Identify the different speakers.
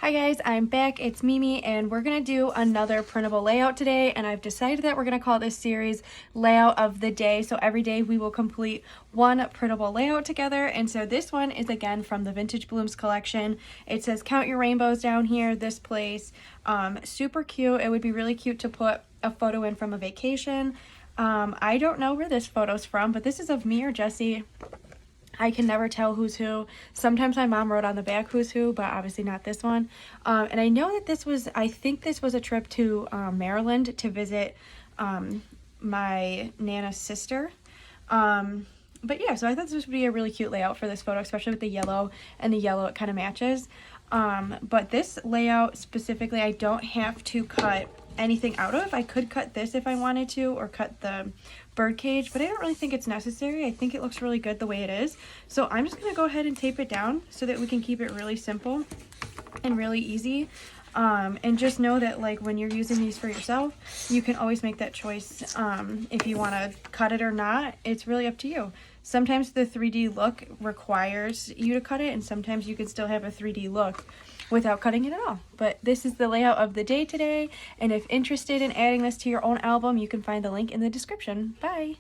Speaker 1: Hi guys, I'm back. It's Mimi and we're going to do another printable layout today, and I've decided that we're going to call this series Layout of the Day. So every day we will complete one printable layout together, and so this one is again from the Vintage Blooms collection. It says count your rainbows down here, this place. Super cute. It would be really cute to put a photo in from a vacation. I don't know where this photo's from, but this is of me or Jesse. I can never tell who's who. Sometimes my mom wrote on the back who's who, but obviously not this one. And I know that I think this was a trip to Maryland to visit my Nana's sister. But yeah, so I thought this would be a really cute layout for this photo, especially with the yellow, and the yellow, it kind of matches. But this layout specifically, I don't have to cut anything out of. I could cut this if I wanted to, or cut the bird cage, but I don't really think it's necessary. I think it looks really good the way it is. So I'm just gonna go ahead and tape it down so that we can keep it really simple and really easy. And just know that like when you're using these for yourself, you can always make that choice if you want to cut it or not. It's really up to you. Sometimes the 3D look requires you to cut it, and sometimes you can still have a 3D look without cutting it at all. But this is the layout of the day today, and if interested in adding this to your own album, you can find the link in the description. Bye!